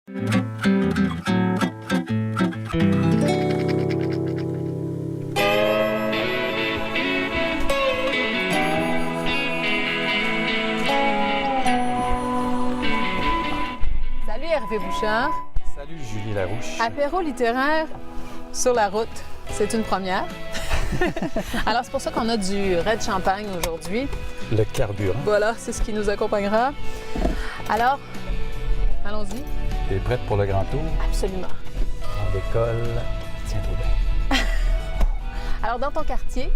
Salut Hervé Bouchard. Salut Julie Larouche. Apéro littéraire sur la route, c'est une première. Alors c'est pour ça qu'on a du Red Champagne aujourd'hui. Le carburant. Voilà, c'est ce qui nous accompagnera. Alors, allons-y. T'es prête pour le grand tour? Absolument. On décolle. Tiens-toi bien. Alors dans ton quartier,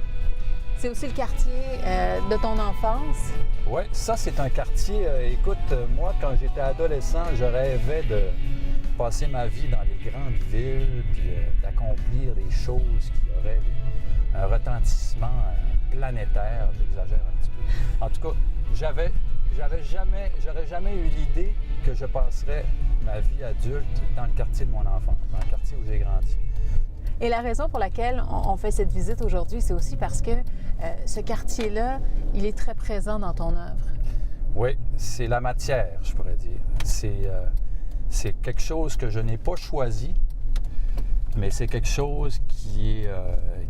c'est aussi le quartier de ton enfance. Oui, ça c'est un quartier, écoute, moi quand j'étais adolescent, je rêvais de passer ma vie dans les grandes villes, puis d'accomplir des choses qui auraient un retentissement planétaire, j'exagère un petit peu. En tout cas, j'aurais jamais eu l'idée que je passerais ma vie adulte dans le quartier de mon enfance, dans le quartier où j'ai grandi. Et la raison pour laquelle on fait cette visite aujourd'hui, c'est aussi parce que ce quartier-là, il est très présent dans ton œuvre. Oui, c'est la matière, je pourrais dire. C'est quelque chose que je n'ai pas choisi, mais c'est quelque chose qui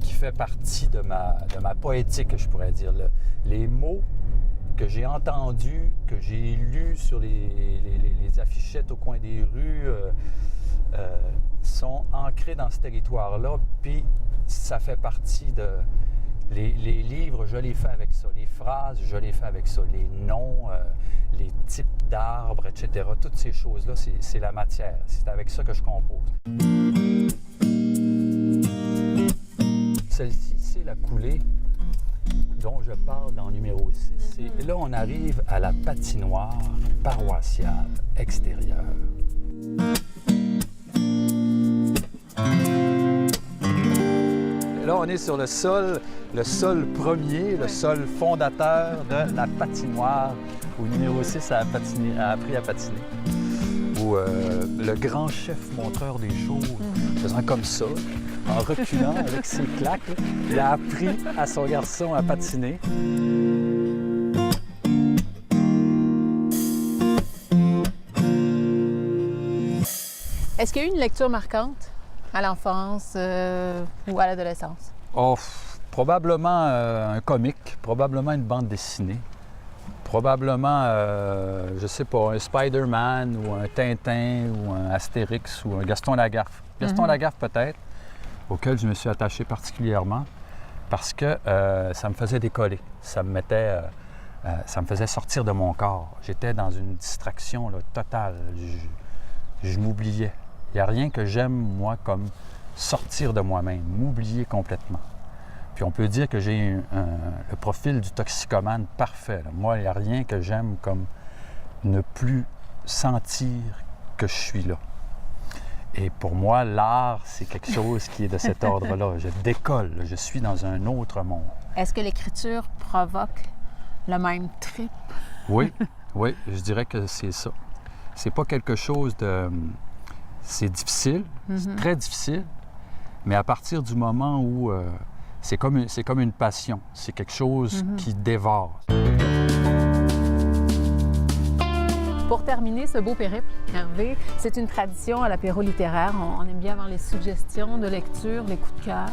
fait partie de ma poétique, je pourrais dire. Les mots que j'ai entendus, que j'ai lus sur les affichettes au coin des rues, sont ancrés dans ce territoire-là, puis ça fait partie de... Les livres, je les fais avec ça. Les phrases, je les fais avec ça. Les noms, les types d'arbres, etc. Toutes ces choses-là, c'est la matière. C'est avec ça que je compose. Celle-ci, c'est la coulée dont je parle dans numéro 6. Et là, on arrive à la patinoire paroissiale extérieure. Là, on est sur le sol premier, le sol fondateur de la patinoire, où numéro 6 a appris à patiner. Où le grand chef montreur des choses, faisant comme ça, en reculant avec ses claques, il a appris à son garçon à patiner. Est-ce qu'il y a eu une lecture marquante à l'enfance ou à l'adolescence? Oh, probablement un comique, probablement une bande dessinée, probablement, je sais pas, un Spider-Man ou un Tintin ou un Astérix ou un Gaston Lagaffe. Gaston Lagaffe peut-être, auquel je me suis attaché particulièrement parce que ça me faisait décoller, ça me faisait sortir de mon corps. J'étais dans une distraction là, totale, je m'oubliais. Il n'y a rien que j'aime, moi, comme sortir de moi-même, m'oublier complètement. Puis on peut dire que j'ai le profil du toxicomane parfait. Là. Moi, il n'y a rien que j'aime comme ne plus sentir que je suis là. Et pour moi, l'art, c'est quelque chose qui est de cet ordre-là. Je décolle, je suis dans un autre monde. Est-ce que l'écriture provoque le même trip? Oui, oui, je dirais que c'est ça. C'est pas quelque chose de... C'est difficile, c'est très difficile, mais à partir du moment où c'est comme une passion, c'est quelque chose qui dévore. Pour terminer ce beau périple, Hervé, c'est une tradition à l'apéro littéraire. On aime bien avoir les suggestions de lecture, les coups de cœur.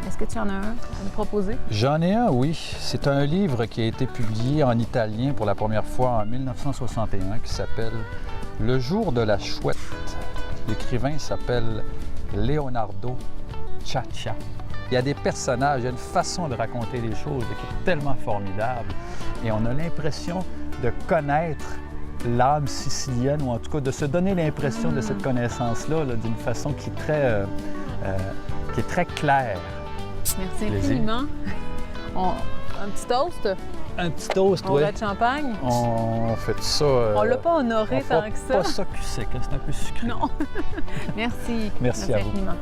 Est-ce que tu en as un à nous proposer? J'en ai un, oui. C'est un livre qui a été publié en italien pour la première fois en 1961 qui s'appelle « Le jour de la chouette ». L'écrivain s'appelle Leonardo Ciaccia. Il y a des personnages, il y a une façon de raconter les choses qui est tellement formidable. Et on a l'impression de connaître l'âme sicilienne, ou en tout cas de se donner l'impression de cette connaissance-là d'une façon qui est très claire. Merci infiniment. Un petit toast? Un petit toast, oui. Au Red Champagne? On fait ça... on l'a pas honoré tant que ça. Pas ça cul sec, c'est un peu sucré. Non. Merci. Merci à vous. Infiniment.